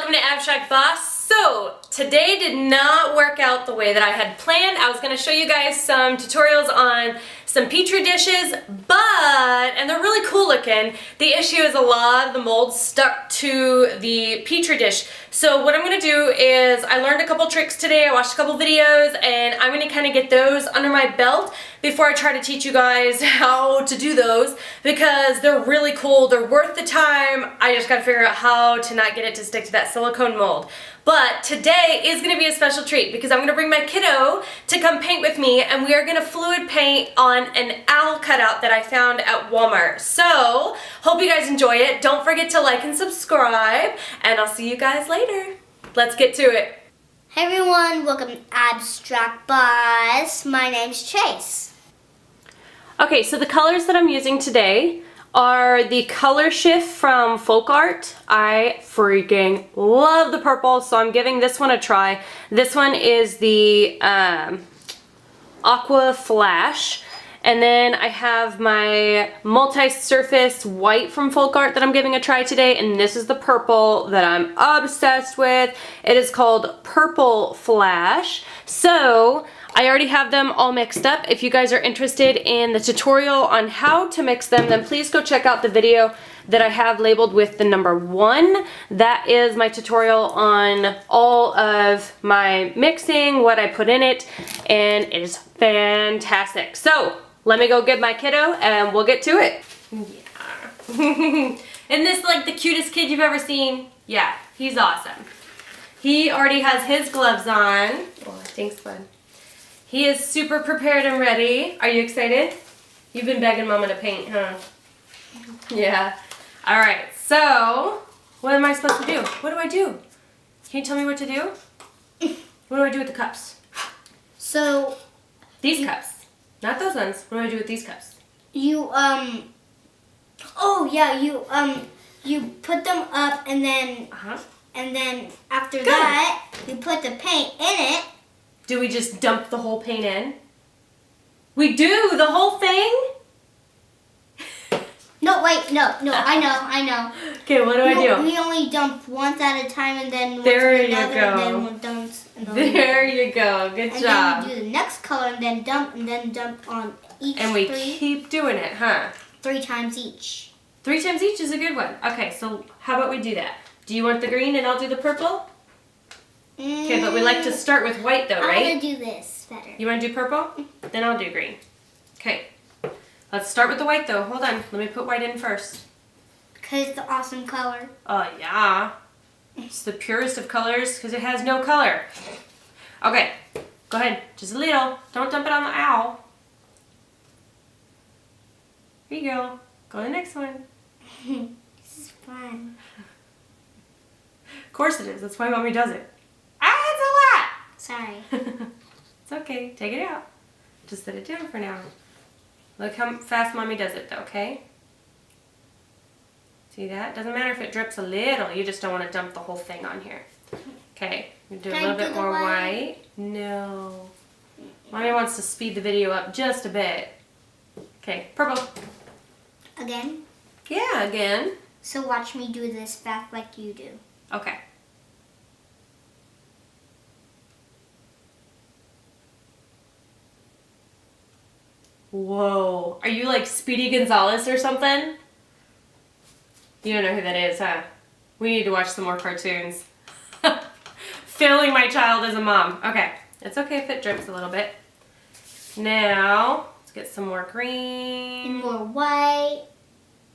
welcome to Abstract Boss. So, today did not work out the way that I had planned. I was going to show you guys some tutorials on some petri dishes, and they're really cool looking. The issue is a lot of the mold stuck to the petri dish. So what I'm going to do is, I learned a couple tricks today, I watched a couple videos, and I'm going to kind of get those under my belt before I try to teach you guys how to do those, because they're really cool, they're worth the time. I just got to figure out how to not get it to stick to that silicone mold. But today is going to be a special treat because I'm going to bring my kiddo to come paint with me, and we are going to fluid paint on an owl cutout that I found at Walmart. So, hope you guys enjoy it. Don't forget to like and subscribe, and I'll see you guys later. Let's get to it. Hey everyone, welcome to Abstract Boss. My name's Chase. Okay, so the colors that I'm using today are the Color Shift from Folk Art. I freaking love the purple, so I'm giving this one a try. This one is the Aqua Flash. And then I have my multi-surface white from Folk Art that I'm giving a try today, and this is the purple that I'm obsessed with. It is called Purple Flash. So I already have them all mixed up. If you guys are interested in the tutorial on how to mix them, then please go check out the video that I have labeled with the number 1. That is my tutorial on all of my mixing, what I put in it, and it is fantastic. So let me go get my kiddo and we'll get to it. Yeah. Isn't this like the cutest kid you've ever seen? Yeah, he's awesome. He already has his gloves on. Oh, thanks, bud. He is super prepared and ready. Are you excited? You've been begging Mama to paint, huh? Yeah. All right, so what am I supposed to do? What do I do? Can you tell me what to do? What do I do with the cups? So These cups. Not those ones. What do I do with these cups? You you put them up, and then after that you put the paint in it. Do we just dump the whole paint in? We do the whole thing? No, wait, no, I know. Okay, what do I do? We only dump once at a time, and then there once you another, go. and then one dumps. There you go. Good and job. And then we do the next color, and then dump on each. And we keep doing it, huh? 3 times each. 3 times each is a good one. Okay, so how about we do that? Do you want the green and I'll do the purple? Okay, but we like to start with white though, right? I want to do this better. You want to do purple? Then I'll do green. Okay. Let's start with the white though. Hold on. Let me put white in first. Because it's the awesome color. Oh, yeah. It's the purest of colors because it has no color. Okay. Go ahead. Just a little. Don't dump it on the owl. Here you go. Go to the next one. This is fun. Of course it is. That's why Mommy does it. Ah, it's a lot! Sorry. It's okay. Take it out. Just set it down for now. Look how fast Mommy does it though, okay? See that? Doesn't matter if it drips a little. You just don't want to dump the whole thing on here. Okay. You do a little bit more white. No. Mommy wants to speed the video up just a bit. Okay. Purple. Again? Yeah, again. So watch me do this fast like you do. Okay. Whoa. Are you like Speedy Gonzales or something? You don't know who that is, huh? We need to watch some more cartoons. Failing my child as a mom. Okay. It's okay if it drips a little bit. Now, let's get some more green. And more white.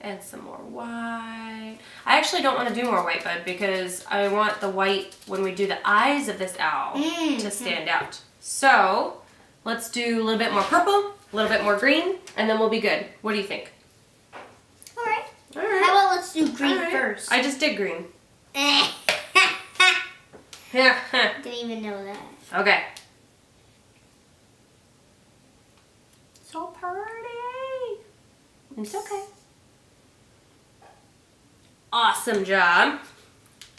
And some more white. I actually don't want to do more white, bud, because I want the white when we do the eyes of this owl to stand out. So, let's do a little bit more purple, a little bit more green, and then we'll be good. What do you think? Alright. Alright. How about let's do green first? I just did green. Didn't even know that. Okay. So pretty. It's okay. Awesome job.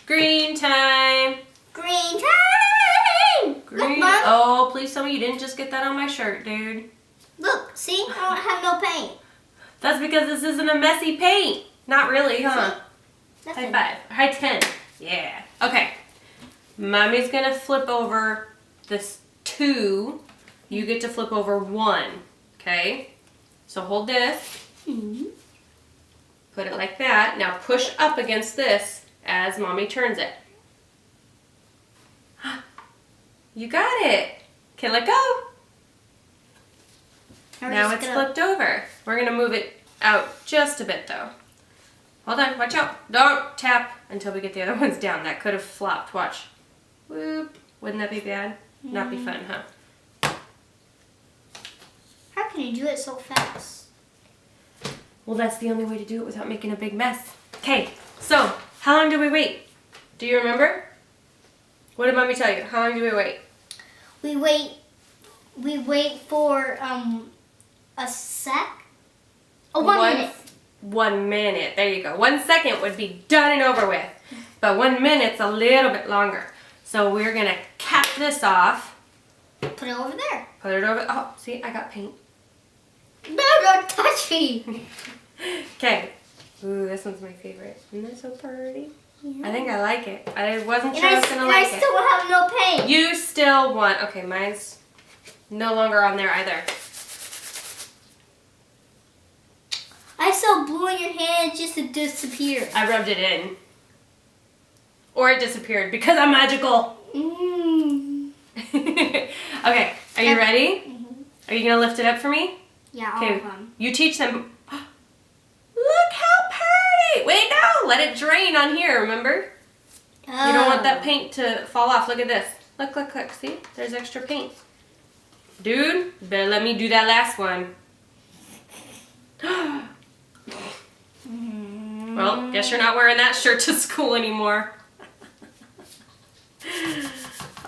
Green time. Green time! Green. Look, Mom. Oh, please tell me you didn't just get that on my shirt, dude. Look, see? I don't have no paint. That's because this isn't a messy paint. Not really, huh? See? High 5. High 10. Yeah. Okay. Mommy's gonna flip over this 2. You get to flip over 1. Okay? So hold this. Put it like that. Now push up against this as Mommy turns it. You got it. Okay, let go. Now it's flipped over. We're gonna move it out just a bit though. Hold on, watch out. Don't tap until we get the other ones down. That could have flopped, watch. Whoop. Wouldn't that be bad? Not be fun, huh? How can you do it so fast? Well, that's the only way to do it without making a big mess. Okay, so how long do we wait? Do you remember? What did Mommy tell you? How long do we wait? We wait for a sec. 1 minute. 1 minute. There you go. 1 second would be done and over with. But 1 minute's a little bit longer. So we're gonna cap this off. Put it over there. Put it over. Oh, see, I got paint. No, don't touch me. Okay. Ooh, this one's my favorite. Isn't that so pretty? Yeah. I think I like it. I wasn't sure I was gonna like it. I still have no paint. You still want. Okay, mine's no longer on there either. I saw blue in your hand just to disappear. I rubbed it in. Or it disappeared because I'm magical. Okay, are you ready? Are you gonna lift it up for me? Yeah, all of them. You teach them. Look how pretty! Wait, no, let it drain on here, remember? Oh. You don't want that paint to fall off. Look at this. Look, look, look. See? There's extra paint. Dude, you better let me do that last one. Well, guess you're not wearing that shirt to school anymore.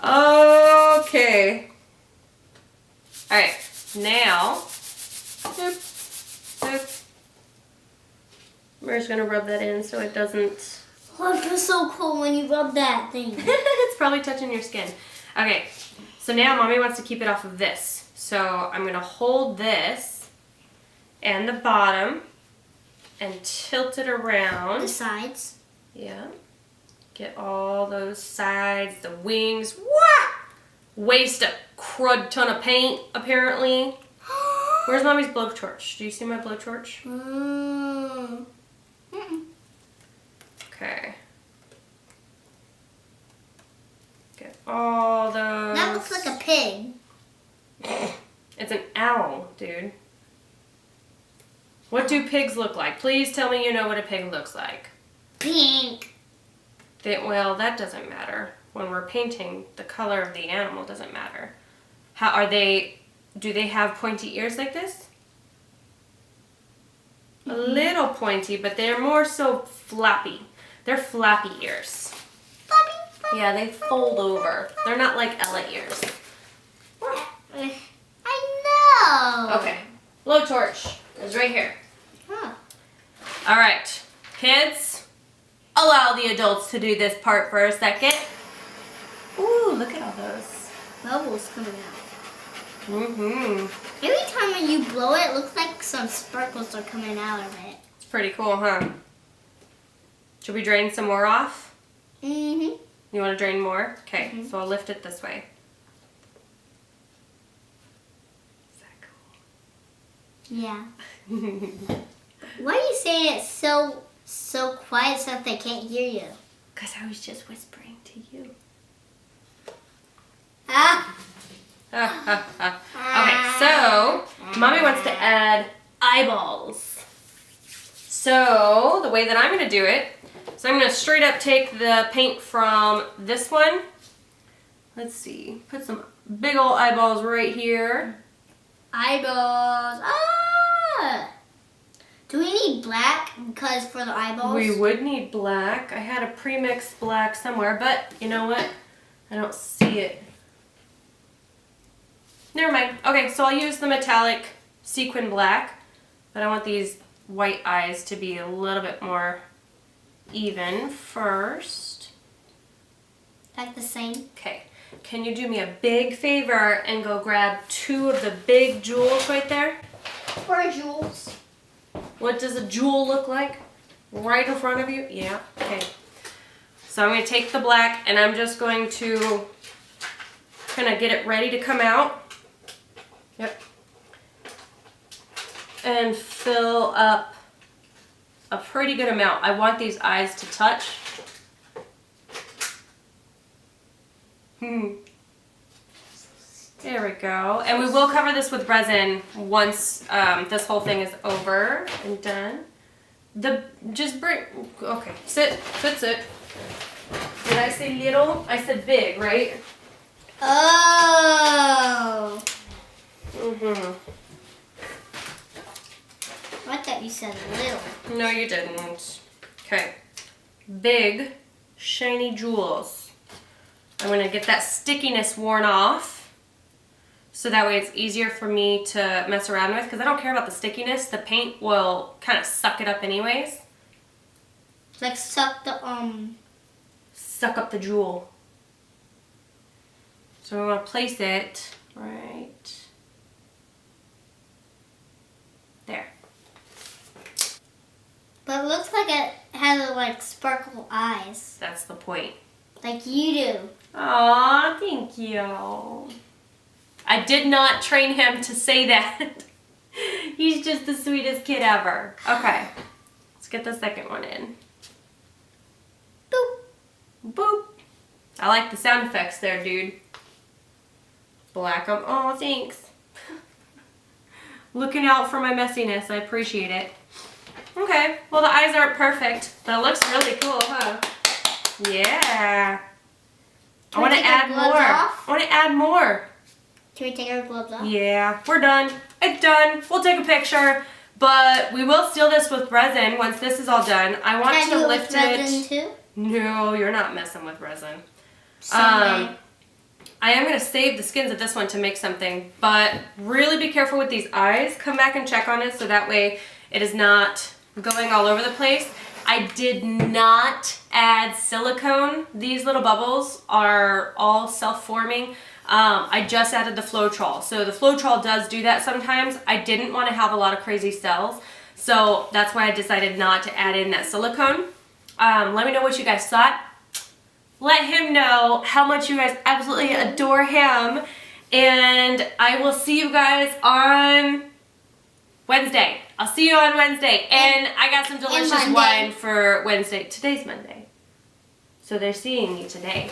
Okay. Alright, now, we're just gonna rub that in so it doesn't... Oh, it feels so cool when you rub that thing. It's probably touching your skin. Okay, so now Mommy wants to keep it off of this. So I'm gonna hold this and the bottom and tilt it around. The sides. Yeah. Get all those sides, the wings. What? Waste a crud ton of paint, apparently. Where's Mommy's blowtorch? Do you see my blowtorch? Okay. Get all those. That looks like a pig. It's an owl, dude. What do pigs look like? Please tell me you know what a pig looks like. Pink. Well, that doesn't matter. When we're painting, the color of the animal doesn't matter. How are they? Do they have pointy ears like this? A little pointy, but they're more so floppy. They're flappy ears. Floppy. Yeah, they fold over. They're not like Ella ears. I know. Okay. Blowtorch is right here. Huh. All right, kids, allow the adults to do this part for a second. Ooh, look at all those. Bubbles coming out. Mm-hmm. Every time when you blow it, it looks like some sparkles are coming out of it. It's pretty cool, huh? Should we drain some more off? Mm-hmm. You want to drain more? Okay, so I'll lift it this way. Is that Yeah. Why are you saying it so quiet so that they can't hear you? Because I was just whispering to you. Ah. Okay, so Mommy wants to add eyeballs. So the way that I'm going to do it, so I'm going to straight up take the paint from this one. Let's see, put some big old eyeballs right here. Eyeballs. Ah. Do we need black because for the eyeballs? We would need black. I had a pre-mixed black somewhere, but you know what? I don't see it. Never mind. Okay, so I'll use the metallic sequin black, but I want these white eyes to be a little bit more even first. Like the same? Okay. Can you do me a big favor and go grab 2 of the big jewels right there? For jewels. What does a jewel look like? Right in front of you? Yeah. Okay. So I'm going to take the black and I'm just going to kind of get it ready to come out. Yep. And fill up a pretty good amount. I want these eyes to touch. There we go. And we will cover this with resin once this whole thing is over and done. Okay, sit. Did I say little? I said big, right? Oh. Mm-hmm. I thought you said little. No, you didn't. Okay. Big, shiny jewels. I'm going to get that stickiness worn off. So that way it's easier for me to mess around with, because I don't care about the stickiness. The paint will kind of suck it up anyways. Like suck the Suck up the jewel. So we want to place it right there. But it looks like it has like sparkle eyes. That's the point. Like you do. Aw, thank you. I did not train him to say that. He's just the sweetest kid ever. Okay, let's get the second one in. Boop. Boop. I like the sound effects there, dude. Black 'em. Oh, thanks. Looking out for my messiness. I appreciate it. Okay, well the eyes aren't perfect, but it looks really cool, huh? Yeah. I want to add more. I want to add more. Can we take our gloves off? Yeah, we're done. It's done. We'll take a picture, but we will seal this with resin once this is all done. I want Can I to do lift it with resin too? No, you're not messing with resin. Someday. I am going to save the skins of this one to make something, but really be careful with these eyes. Come back and check on it so that way it is not going all over the place. I did not add silicone. These little bubbles are all self-forming. I just added the Floetrol. So the Floetrol does do that sometimes. I didn't want to have a lot of crazy cells, so that's why I decided not to add in that silicone. Let me know what you guys thought. Let him know how much you guys absolutely adore him. And I will see you guys on Wednesday. I'll see you on Wednesday. And I got some delicious wine for Wednesday. Today's Monday. So they're seeing me today.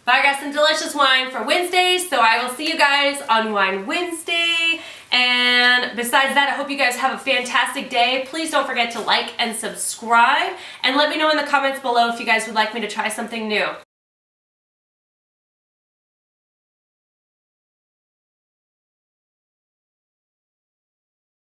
But I got some delicious wine for Wednesday, so I will see you guys on Wine Wednesday. And besides that, I hope you guys have a fantastic day. Please don't forget to like and subscribe. And let me know in the comments below if you guys would like me to try something new.